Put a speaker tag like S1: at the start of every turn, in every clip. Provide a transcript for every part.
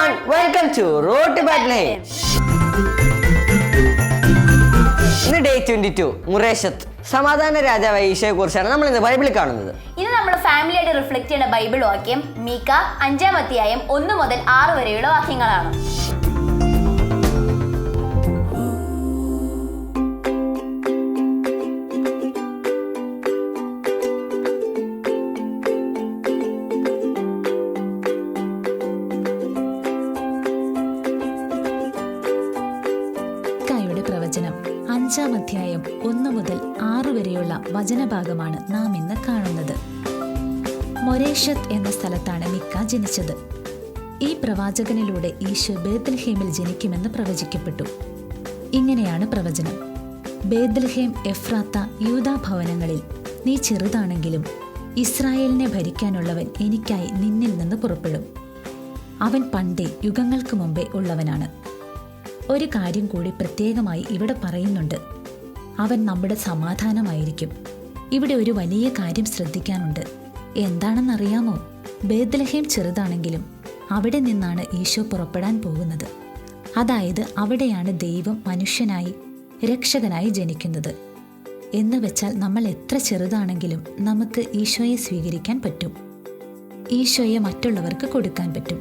S1: everyone, welcome to Road to Bethlehem. ഇന്ന് day 22 മുറേഷത്ത് സമാധാന രാജാവായ ഈശോയെ കുറിച്ചാണ് നമ്മൾ ഇന്ന് ബൈബിളിൽ കാണുന്നത്.
S2: ഇന്ന് നമ്മൾ ഫാമിലി ആയിട്ട് റിഫ്ലക്ട് ചെയ്യുന്ന ബൈബിൾ വാക്യം മീക 5-ാം അധ്യായം 1 മുതൽ 6 വരെയുള്ള വാക്യങ്ങളാണ്.
S3: പ്രവചനം 5-ാം അധ്യായം 1 മുതൽ 6 വരെയുള്ള വചനഭാഗമാണ് നാം ഇന്ന് കാണുന്നത്. മൊരേഷത്ത് എന്ന സ്ഥലത്താണ് മിക്ക ജനിച്ചത്. ഈ പ്രവാചകനിലൂടെ ഈശോ ബേത്ലഹേമിൽ ജനിക്കുമെന്ന് പ്രവചിക്കപ്പെട്ടു. ഇങ്ങനെയാണ് പ്രവചനം: ബേത്ലഹേം എഫ്രാത്ത യൂദാ ഭവനങ്ങളിൽ, നീ ചെറുതാണെങ്കിലും ഇസ്രായേലിനെ ഭരിക്കാനുള്ളവൻ എനിക്കായി നിന്നിൽ നിന്ന് പുറപ്പെടും. അവൻ പണ്ടേ യുഗങ്ങൾക്ക് മുമ്പേ ഉള്ളവനാണ്. ഒരു കാര്യം കൂടി പ്രത്യേകമായി ഇവിടെ പറയുന്നുണ്ട്: അവൻ നമ്മുടെ സമാധാനമായിരിക്കും. ഇവിടെ ഒരു വലിയ കാര്യം ശ്രദ്ധിക്കാനുണ്ട്. എന്താണെന്നറിയാമോ? ബേത്ലഹേം ചെറുതാണെങ്കിലും അവിടെ നിന്നാണ് ഈശോ പുറപ്പെടാൻ പോകുന്നത്. അതായത് അവിടെയാണ് ദൈവം മനുഷ്യനായി രക്ഷകനായി ജനിക്കുന്നത്. എന്ന് വെച്ചാൽ നമ്മൾ എത്ര ചെറുതാണെങ്കിലും നമുക്ക് ഈശോയെ സ്വീകരിക്കാൻ പറ്റും. ഈശോയെ മറ്റുള്ളവർക്ക് കൊടുക്കാൻ പറ്റും.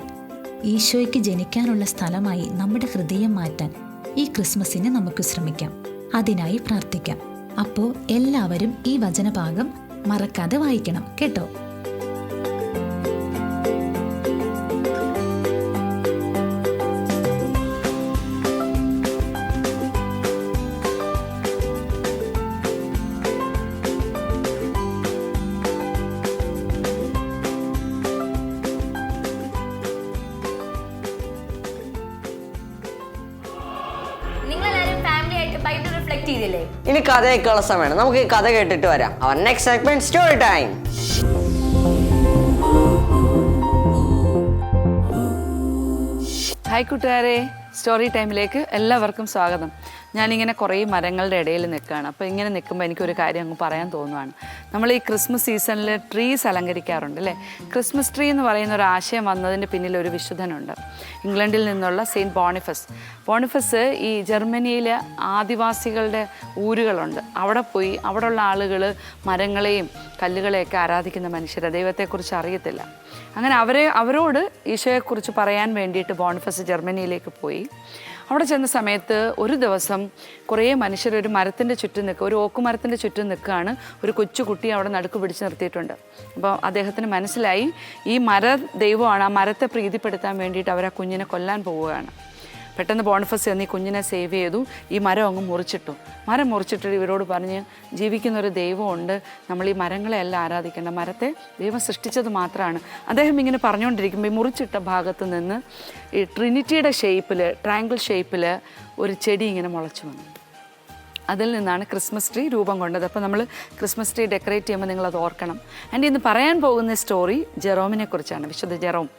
S3: ഈശോയ്ക്ക് ജനിക്കാനുള്ള സ്ഥലമായി നമ്മുടെ ഹൃദയം മാറ്റാൻ ഈ ക്രിസ്മസിന് നമുക്ക് ശ്രമിക്കാം. അതിനായി പ്രാർത്ഥിക്കാം. അപ്പോൾ എല്ലാവരും ഈ വചനഭാഗം മറക്കാതെ വായിക്കണം കേട്ടോ.
S1: ഇനി കഥ കേൾക്കാനുള്ള സമയമാണ്. നമുക്ക് ഈ കഥ കേട്ടിട്ട് വരാം. അവർ next segment story time.
S4: Hi കൂട്ടുകാരെ, സ്റ്റോറി ടൈമിലേക്ക് എല്ലാവർക്കും സ്വാഗതം. ഞാനിങ്ങനെ കുറേ മരങ്ങളുടെ ഇടയിൽ നിൽക്കുകയാണ്. അപ്പോൾ ഇങ്ങനെ നിൽക്കുമ്പോൾ എനിക്കൊരു കാര്യം അങ്ങ് പറയാൻ തോന്നുവാണ്. നമ്മൾ ഈ ക്രിസ്മസ് സീസണിൽ ട്രീസ് അലങ്കരിക്കാറുണ്ട് അല്ലേ? ക്രിസ്മസ് ട്രീ എന്ന് പറയുന്ന ഒരു ആശയം വന്നതിൻ്റെ പിന്നിൽ ഒരു വിശുദ്ധനുണ്ട്. ഇംഗ്ലണ്ടിൽ നിന്നുള്ള സെയിൻറ്റ് ബോണിഫസ് ഈ ജർമ്മനിയിലെ ആദിവാസികളുടെ ഊരുകളുണ്ട്. അവിടെ പോയി അവിടെയുള്ള ആളുകൾ മരങ്ങളെയും കല്ലുകളെയൊക്കെ ആരാധിക്കുന്ന മനുഷ്യരെ, ദൈവത്തെക്കുറിച്ച് അറിയത്തില്ല. അങ്ങനെ അവരോട് ഈശോയെക്കുറിച്ച് പറയാൻ വേണ്ടിയിട്ട് ബോണിഫസ് ജർമ്മനിയിലേക്ക് പോയി. അവിടെ ചെന്ന സമയത്ത് ഒരു ദിവസം കുറേ മനുഷ്യർ ഒരു മരത്തിൻ്റെ ചുറ്റും നിൽക്കുക, ഒരു ഓക്കുമരത്തിൻ്റെ ചുറ്റും നിൽക്കുകയാണ്. ഒരു കൊച്ചുകുട്ടി അവിടെ നടുക്ക് പിടിച്ച് നിർത്തിയിട്ടുണ്ട്. അപ്പോൾ അദ്ദേഹത്തിന് മനസ്സിലായി ഈ ദൈവമാണ്. ആ മരത്തെ പ്രീതിപ്പെടുത്താൻ വേണ്ടിയിട്ട് അവർ ആ കുഞ്ഞിനെ കൊല്ലാൻ പോവുകയാണ്. പെട്ടെന്ന് ബോണിഫസ് എന്നീ കുഞ്ഞിനെ സേവ് ചെയ്തു. ഈ മരം അങ്ങ് മുറിച്ചിട്ടു. മരം മുറിച്ചിട്ട് ഇവരോട് പറഞ്ഞ്, ജീവിക്കുന്നൊരു ദൈവമുണ്ട്, നമ്മൾ ഈ മരങ്ങളെയല്ല ആരാധിക്കേണ്ട, മരത്തെ ദൈവം സൃഷ്ടിച്ചത് മാത്രമാണ്. അദ്ദേഹം ഇങ്ങനെ പറഞ്ഞുകൊണ്ടിരിക്കുമ്പോൾ ഈ മുറിച്ചിട്ട ഭാഗത്ത് നിന്ന് ഈ ട്രിനിറ്റിയുടെ ഷേപ്പിൽ, ട്രയാങ്കിൾ ഷേപ്പിൽ ഒരു ചെടി ഇങ്ങനെ മുളച്ചു വന്നു. അതിൽ നിന്നാണ് ക്രിസ്മസ് ട്രീ രൂപം കൊണ്ടത്. അപ്പോൾ നമ്മൾ ക്രിസ്മസ് ട്രീ ഡെക്കറേറ്റ് ചെയ്യുമ്പോൾ നിങ്ങളത് ഓർക്കണം. എൻ്റെ ഇന്ന് പറയാൻ പോകുന്ന സ്റ്റോറി ജെറോമിനെ കുറിച്ചാണ്. വിശുദ്ധ ജെറോം.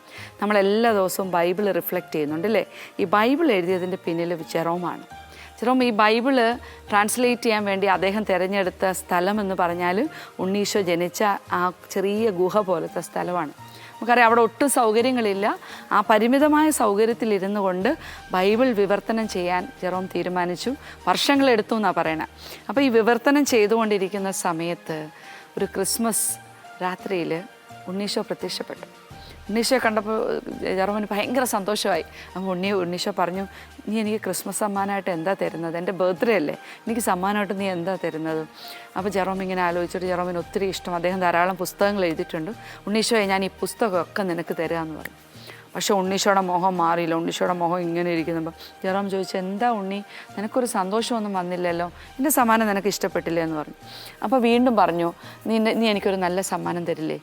S4: നമ്മളെല്ലാ ദിവസവും ബൈബിൾ റിഫ്ലക്റ്റ് ചെയ്യുന്നുണ്ട് അല്ലേ? ഈ ബൈബിൾ എഴുതിയതിൻ്റെ പിന്നിൽ ജെറോമാണ്. ജെറോം ഈ ബൈബിള് ട്രാൻസ്ലേറ്റ് ചെയ്യാൻ വേണ്ടി അദ്ദേഹം തിരഞ്ഞെടുത്ത സ്ഥലം എന്ന് പറഞ്ഞാൽ ഉണ്ണീശോ ജനിച്ച ആ ചെറിയ ഗുഹ പോലത്തെ സ്ഥലമാണ്. നമുക്കറിയാം അവിടെ ഒട്ടും സൗകര്യങ്ങളില്ല. ആ പരിമിതമായ സൗകര്യത്തിലിരുന്നു കൊണ്ട് ബൈബിൾ വിവർത്തനം ചെയ്യാൻ ജെറോം തീരുമാനിച്ചു. വർഷങ്ങളെടുത്തു എന്നാണ് പറയണത്. അപ്പോൾ ഈ വിവർത്തനം ചെയ്തുകൊണ്ടിരിക്കുന്ന സമയത്ത് ഒരു ക്രിസ്മസ് രാത്രിയിൽ ഉണ്ണീശോ പ്രത്യക്ഷപ്പെട്ടു. ഉണ്ണീശോയെ കണ്ടപ്പോൾ ജെറോമിന് ഭയങ്കര സന്തോഷമായി. അപ്പോൾ ഉണ്ണീശോ പറഞ്ഞു, നീ എനിക്ക് ക്രിസ്മസ് സമ്മാനമായിട്ട് എന്താ തരുന്നത്? എൻ്റെ ബർത്ത്ഡേ അല്ലേ, എനിക്ക് സമ്മാനമായിട്ട് നീ എന്താ തരുന്നത്? അപ്പോൾ ജെറോം ഇങ്ങനെ ആലോചിച്ചിട്ട് ജെറോമിന് ഒത്തിരി ഇഷ്ടം. അദ്ദേഹം ധാരാളം പുസ്തകങ്ങൾ എഴുതിയിട്ടുണ്ട്. ഉണ്ണീശോയെ ഞാൻ ഈ പുസ്തകമൊക്കെ നിനക്ക് തരാമെന്ന് പറഞ്ഞു. പക്ഷേ ഉണ്ണീശോയുടെ മുഖം മാറിയില്ല. ഉണ്ണീശോയുടെ മുഖം ഇങ്ങനെ ഇരിക്കുമ്പോൾ ജെറോം ചോദിച്ചു, എന്താ ഉണ്ണി, നിനക്കൊരു സന്തോഷമൊന്നും വന്നില്ലല്ലോ, എൻ്റെ സമ്മാനം നിനക്ക് ഇഷ്ടപ്പെട്ടില്ലേ എന്ന് പറഞ്ഞു. അപ്പോൾ വീണ്ടും പറഞ്ഞു, നീ എനിക്കൊരു നല്ല സമ്മാനം തരില്ലേ?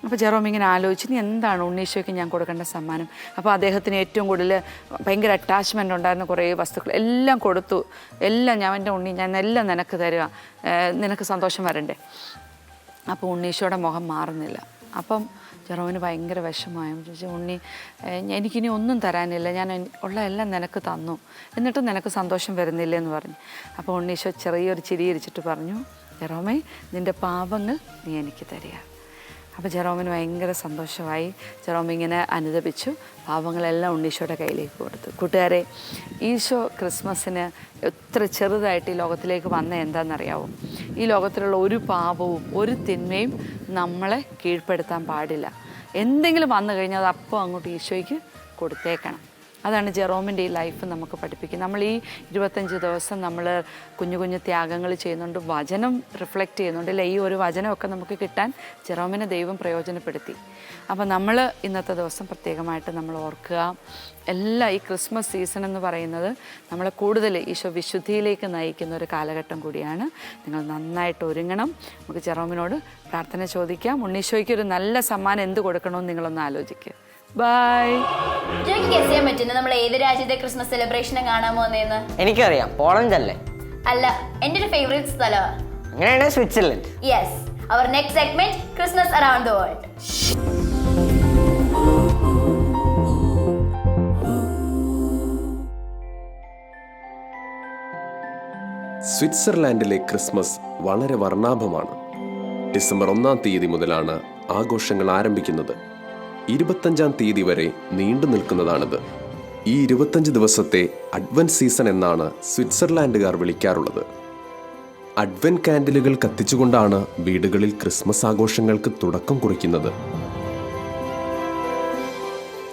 S4: അപ്പോൾ ജെറോം ഇങ്ങനെ ആലോചിച്ച്, നീ എന്താണ് ഉണ്ണീശോയ്ക്ക് ഞാൻ കൊടുക്കേണ്ട സമ്മാനം? അപ്പോൾ അദ്ദേഹത്തിന് ഏറ്റവും കൂടുതൽ ഭയങ്കര അറ്റാച്ച്മെൻ്റ് ഉണ്ടായിരുന്ന കുറേ വസ്തുക്കൾ എല്ലാം കൊടുത്തു. എല്ലാം എൻ്റെ ഉണ്ണി, ഞാൻ എല്ലാം നിനക്ക് തരിക, നിനക്ക് സന്തോഷം വരണ്ടേ? അപ്പോൾ ഉണ്ണീശോയുടെ മുഖം മാറുന്നില്ല. അപ്പം ജെറോമിന് ഭയങ്കര വിഷമമായി. ചോദിച്ചു, ഉണ്ണി, എനിക്കിനി ഒന്നും തരാനില്ല, ഞാൻ ഉള്ള എല്ലാം നിനക്ക് തന്നു, എന്നിട്ടും നിനക്ക് സന്തോഷം വരുന്നില്ല എന്ന് പറഞ്ഞു. അപ്പോൾ ഉണ്ണീശോ ചെറിയൊരു ചിരിയിരിച്ചിട്ട് പറഞ്ഞു, ജെറോമേ, നിൻ്റെ പാപങ്ങൾ നീ എനിക്ക് തരിക. അപ്പോൾ ജെറോമിന് ഭയങ്കര സന്തോഷമായി. ജെറോം ഇങ്ങനെ അനുദപിച്ചു, പാവങ്ങളെല്ലാം ഉണ്ണീശോയുടെ കയ്യിലേക്ക് കൊടുത്തു. കൂട്ടുകാരെ, ഈശോ ക്രിസ്മസിന് എത്ര ചെറുതായിട്ട് ഈ ലോകത്തിലേക്ക് വന്ന എന്താണെന്നറിയാവോ? ഈ ലോകത്തിലുള്ള ഒരു പാപവും ഒരു തിന്മയും നമ്മളെ കീഴ്പ്പെടുത്താൻ പാടില്ല. എന്തെങ്കിലും വന്നു കഴിഞ്ഞാൽ അത് അപ്പോൾ അങ്ങോട്ട് ഈശോയ്ക്ക് കൊടുത്തേക്കണം. അതാണ് ജെറോമിൻ്റെ ഈ ലൈഫ് നമുക്ക് പഠിപ്പിക്കുന്നത്. നമ്മൾ ഈ 25 ദിവസം നമ്മൾ കുഞ്ഞു കുഞ്ഞു ത്യാഗങ്ങൾ ചെയ്യുന്നുണ്ട്, വചനം റിഫ്ലക്റ്റ് ചെയ്യുന്നുണ്ട് അല്ലേ? ഈ ഒരു വചനമൊക്കെ നമുക്ക് കിട്ടാൻ ജെറോമിനെ ദൈവം പ്രയോജനപ്പെടുത്തി. അപ്പോൾ നമ്മൾ ഇന്നത്തെ ദിവസം പ്രത്യേകമായിട്ട് നമ്മൾ ഓർക്കുക, ഈ ക്രിസ്മസ് സീസൺ എന്ന് പറയുന്നത് നമ്മളെ കൂടുതൽ ഈശോ വിശുദ്ധിയിലേക്ക് നയിക്കുന്ന ഒരു കാലഘട്ടം കൂടിയാണ്. നിങ്ങൾ നന്നായിട്ട് ഒരുങ്ങണം. നമുക്ക് ജെറോമിനോട് പ്രാർത്ഥന ചോദിക്കാം. ഉണ്ണീശോയ്ക്ക് ഒരു നല്ല സമ്മാനം എന്ത് കൊടുക്കണമെന്ന് നിങ്ങളൊന്ന് ആലോചിക്കുക. ബൈ.
S2: ജോയ്ക്ക് ഗസ് ചെയ്യാൻ പറ്റുന്നു നമ്മൾ ഏത് രാജ്യത്തെ ക്രിസ്മസ് സെലിബ്രേഷനും കാണാൻ പോകുന്നതെന്ന്?
S1: എനിക്കറിയാം, പോളണ്ട് അല്ലേ?
S2: അല്ല, എൻ്റെ ഒരു ഫേവറേറ്റ് സ്ഥലമാണ്.
S1: അങ്ങനെയാണെങ്കിൽ സ്വിറ്റ്സർലൻഡ്.
S2: യെസ്. അവർ next segment Christmas around the world.
S5: സ്വിറ്റ്സർലാൻഡിലെ ക്രിസ്മസ് വളരെ വർണ്ണാഭമാണ്. ഡിസംബർ 1-ാം തീയതി മുതലാണ് ആഘോഷങ്ങൾ ആരംഭിക്കുന്നത്. 25-ാം തീയതി വരെ നീണ്ടു നിൽക്കുന്നതാണിത്. ഈ 25 ദിവസത്തെ അഡ്വന്റ് സീസൺ എന്നാണ് സ്വിറ്റ്സർലാൻഡുകാർ വിളിക്കാറുള്ളത്. അഡ്വന്റ് കാൻഡിലുകൾ കത്തിച്ചുകൊണ്ടാണ് വീടുകളിൽ ക്രിസ്മസ് ആഘോഷങ്ങൾക്ക് തുടക്കം കുറിക്കുന്നത്.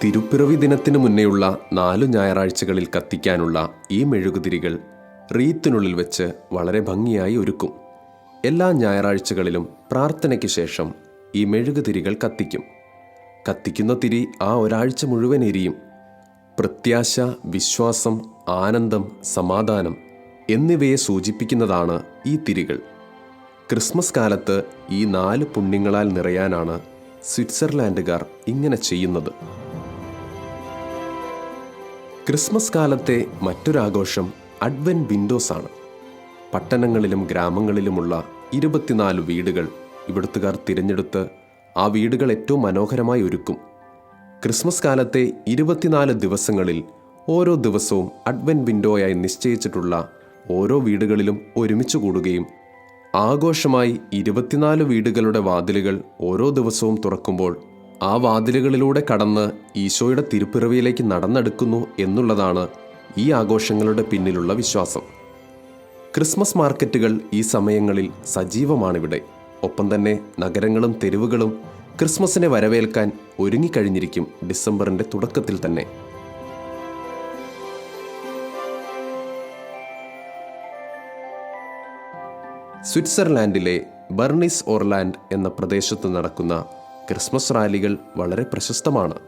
S5: തിരുപ്പിറവി ദിനത്തിനു മുന്നേയുള്ള 4 ഞായറാഴ്ചകളിൽ കത്തിക്കാനുള്ള ഈ മെഴുകുതിരികൾ റീത്തിനുള്ളിൽ വെച്ച് വളരെ ഭംഗിയായി ഒരുക്കും. എല്ലാ ഞായറാഴ്ചകളിലും പ്രാർത്ഥനയ്ക്ക് ശേഷം ഈ മെഴുകുതിരികൾ കത്തിക്കും. കത്തിക്കുന്ന തിരി ആ ഒരാഴ്ച മുഴുവൻ എരിയും. പ്രത്യാശ, വിശ്വാസം, ആനന്ദം, സമാധാനം എന്നിവയെ സൂചിപ്പിക്കുന്നതാണ് ഈ തിരികൾ. ക്രിസ്മസ് കാലത്ത് ഈ 4 പുണ്യങ്ങളാൽ നിറയാനാണ് സ്വിറ്റ്സർലാൻഡുകാർ ഇങ്ങനെ ചെയ്യുന്നത്. ക്രിസ്മസ് കാലത്തെ മറ്റൊരാഘോഷം അഡ്വന്റ് വിൻഡോസ് ആണ്. പട്ടണങ്ങളിലും ഗ്രാമങ്ങളിലുമുള്ള 24 വീടുകൾ ഇവിടുത്തുകാർ തിരഞ്ഞെടുത്ത് ആ വീടുകൾ ഏറ്റവും മനോഹരമായി ഒരുക്കും. ക്രിസ്മസ് കാലത്തെ 24 ദിവസങ്ങളിൽ ഓരോ ദിവസവും അഡ്വന്റ് വിൻഡോയായി നിശ്ചയിച്ചിട്ടുള്ള ഓരോ വീടുകളിലും ഒരുമിച്ച് കൂടുകയും ആഘോഷമായി 24 വീടുകളുടെ വാതിലുകൾ ഓരോ ദിവസവും തുറക്കുമ്പോൾ ആ വാതിലുകളിലൂടെ കടന്ന് ഈശോയുടെ തിരുപ്പിറവിയിലേക്ക് നടന്നെടുക്കുന്നു എന്നുള്ളതാണ് ഈ ആഘോഷങ്ങളുടെ പിന്നിലുള്ള വിശ്വാസം. ക്രിസ്മസ് മാർക്കറ്റുകൾ ഈ സമയങ്ങളിൽ സജീവമാണിവിടെ. ഒപ്പം തന്നെ നഗരങ്ങളും തെരുവുകളും ക്രിസ്മസിനെ വരവേൽക്കാൻ ഒരുങ്ങിക്കഴിഞ്ഞിരിക്കും ഡിസംബറിന്റെ തുടക്കത്തിൽ തന്നെ. സ്വിറ്റ്സർലാൻഡിലെ ബർണിസ് ഓർലാൻഡ് എന്ന പ്രദേശത്ത് നടക്കുന്ന ക്രിസ്മസ് റാലികൾ വളരെ പ്രശസ്തമാണ്.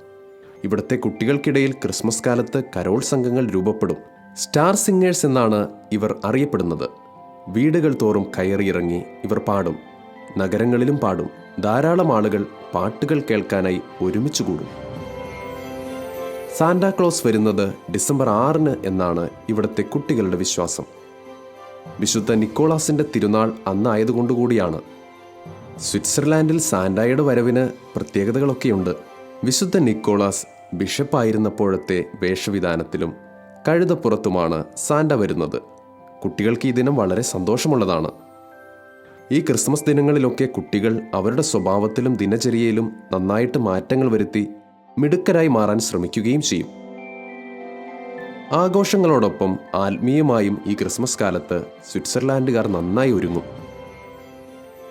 S5: ഇവിടുത്തെ കുട്ടികൾക്കിടയിൽ ക്രിസ്മസ് കാലത്ത് കരോൾ സംഘങ്ങൾ രൂപപ്പെടും. സ്റ്റാർ സിംഗേഴ്സ് എന്നാണ് ഇവർ അറിയപ്പെടുന്നത്. വീടുകൾ തോറും കയറിയിറങ്ങി ഇവർ പാടും. നഗരങ്ങളിലും പാടും. ധാരാളം ആളുകൾ പാട്ടുകൾ കേൾക്കാനായി ഒരുമിച്ച് കൂടും. സാന്റാക്ലോസ് വരുന്നത് ഡിസംബർ 6 എന്നാണ് ഇവിടുത്തെ കുട്ടികളുടെ വിശ്വാസം. വിശുദ്ധ നിക്കോളാസിന്റെ തിരുനാൾ അന്നായതുകൊണ്ടുകൂടിയാണ്. സ്വിറ്റ്സർലാൻഡിൽ സാന്റായുടെ വരവിന് പ്രത്യേകതകളൊക്കെയുണ്ട്. വിശുദ്ധ നിക്കോളാസ് ബിഷപ്പായിരുന്നപ്പോഴത്തെ വേഷവിധാനത്തിലും കഴുതപ്പുറത്തുമാണ് സാന്റ വരുന്നത്. കുട്ടികൾക്ക് ഈ ദിനം വളരെ സന്തോഷമുള്ളതാണ്. ഈ ക്രിസ്മസ് ദിനങ്ങളിലൊക്കെ കുട്ടികൾ അവരുടെ സ്വഭാവത്തിലും ദിനചര്യയിലും നന്നായിട്ട് മാറ്റങ്ങൾ വരുത്തി മിടുക്കരായി മാറാൻ ശ്രമിക്കുകയും ചെയ്യും. ആഘോഷങ്ങളോടൊപ്പം ആത്മീയമായും ഈ ക്രിസ്മസ് കാലത്ത് സ്വിറ്റ്സർലാൻഡുകാർ നന്നായി ഒരുങ്ങും.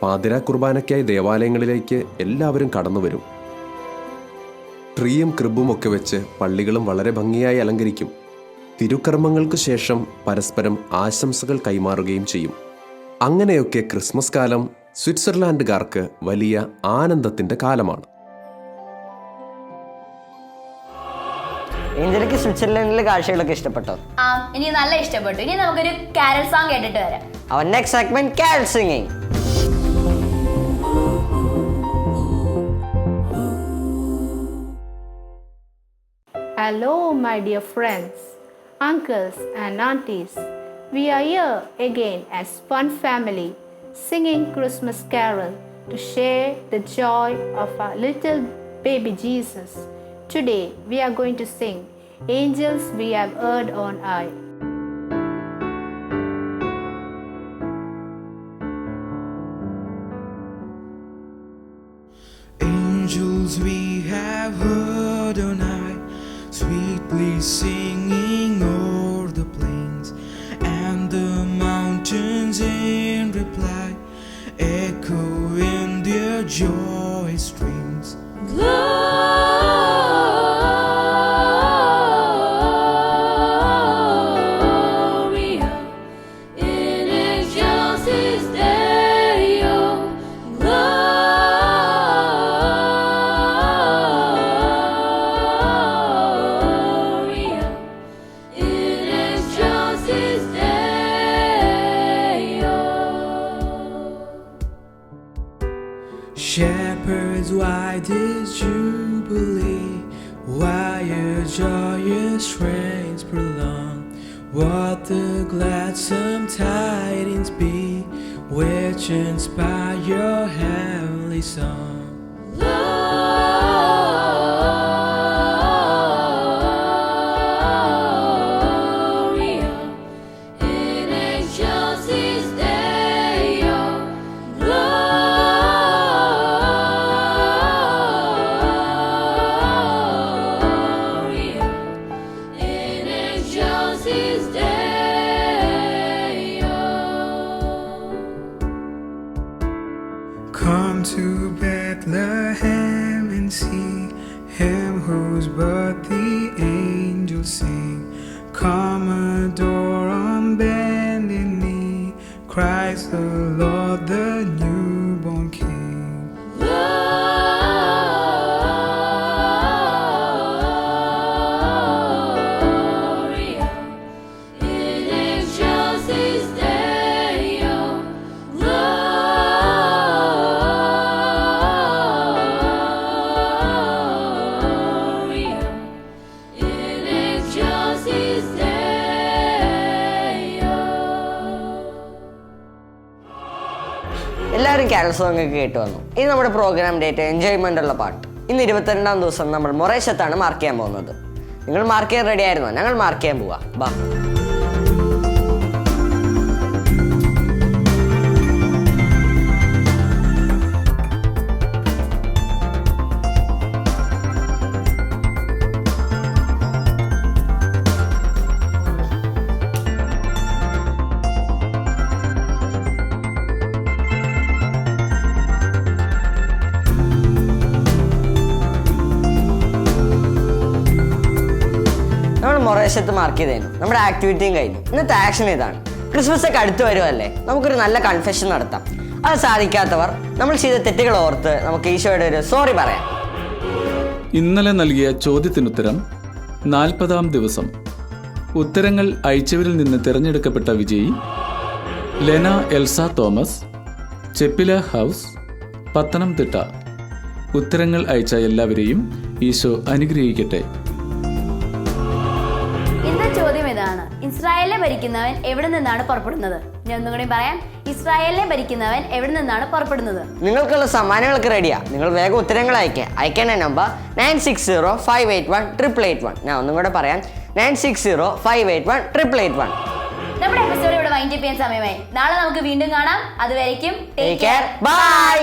S5: പാതിരാ കുർബാനയ്ക്കായി ദേവാലയങ്ങളിലേക്ക് എല്ലാവരും കടന്നു വരും. ട്രീയും ക്രിബും ഒക്കെ വെച്ച് പള്ളികളും വളരെ ഭംഗിയായി അലങ്കരിക്കും. തിരുക്കർമ്മങ്ങൾക്ക് ശേഷം പരസ്പരം ആശംസകൾ കൈമാറുകയും ചെയ്യും. അങ്ങനെയൊക്കെ ക്രിസ്മസ് കാലം സ്വിറ്റ്സർലാൻഡുകാർക്ക് വലിയ ആനന്ദത്തിന്റെ കാലമാണ്.
S1: ഏഞ്ചലിക്ക് സ്വിറ്റ്സർലൻഡിലെ കാഴ്ചകളൊക്കെ ഇഷ്ടപ്പെട്ടോ?
S2: എനിക്ക് നല്ല ഇഷ്ടപ്പെട്ടു. ഇനി നമുക്കൊരു കാരൽ സോങ് കേട്ടിട്ട് വരാം.
S1: Our next segment, carol singing.
S6: Hello, my dear friends, uncles and aunties. We are here again as one family, singing Christmas carol to share the joy of our little baby Jesus. Today we are going to sing Angels We Have Heard on High.
S7: Shepherds, why this jubilee? Why your joyous strains prolong? What the gladsome tidings be, which inspire your heavenly song? Come to Bethlehem and see him whose birth the angels sing. Come adore on bended knee, Christ the Lord, the newborn King.
S1: എല്ലാവരും carol song ഒക്കെ കേട്ട് വന്നു. ഇനി നമ്മുടെ programme date enjoyment ഉള്ള പാട്ട്. ഇന്ന് 22-ാം ദിവസം നമ്മൾ മൊറേഷ്യത്താണ് മാർക്ക് ചെയ്യാൻ പോകുന്നത്. നിങ്ങൾ മാർക്ക് ചെയ്യാൻ റെഡി ആയിരുന്നോ? ഞങ്ങൾ മാർക്ക് ചെയ്യാൻ പോവാം. ബാ. മൊറേഷ്യത്ത് മാർക്ക് ചെയ്തേനു. നമ്മുടെ ആക്ടിവിറ്റിയും കഴിഞ്ഞു. ഇന്നത്തെ ആക്ഷൻ ഇതാണ്. ക്രിസ്മസ് ഒക്കെ അടുത്ത് വരുമല്ലേ, നമുക്കൊരു നല്ല കൺഫെഷൻ നടത്താം. അത് സാധിക്കാത്തവർ നമ്മൾ ചെയ്ത തെറ്റുകൾ ഓർത്ത് നമുക്ക് ഈശോയുടെ ഒരു സോറി പറയാം.
S8: ഇന്നലെ നൽകിയ ചോദ്യത്തിനുത്തരം 40-ാം ദിവസം. ഉത്തരങ്ങൾ അയച്ചവരിൽ നിന്ന് തിരഞ്ഞെടുക്കപ്പെട്ട വിജയി ലെന എൽസ തോമസ്, ചെപ്പില ഹൗസ്, പത്തനംതിട്ട. ഉത്തരങ്ങൾ അയച്ച എല്ലാവരെയും ഈശോ അനുഗ്രഹിക്കട്ടെ.
S2: ചോദ്യം ഇതാണ്: ഇസ്രായേലിനെ ഭരിക്കുന്നവൻ എവിടെ നിന്നാണ് പുറപ്പെടുന്നത്? ഞാൻ ഒന്നുകൂടി പറയാം. ഇസ്രായേലിനെ ഭരിക്കുന്നവൻ എവിടെ നിന്നാണ് പുറപ്പെടുന്നത്?
S1: നിങ്ങൾക്കുള്ള സമ്മാനങ്ങളൊക്കെ റെഡിയാ. നിങ്ങൾ വേഗം ഉത്തരങ്ങൾ അയക്കേണ്ട നമ്പർ 9605818881. ഞാൻ ഒന്നും കൂടെ പറയാം, 9605818881.
S2: നമ്മുടെ എപ്പിസോഡ് ഇവിടെ വൈൻഡ് അപ്പ് ചെയ്യാൻ സമയമായി. നാളെ നമുക്ക് വീണ്ടും കാണാം. അതുവരേക്കും
S1: ടേക്ക് കെയർ, ബൈ.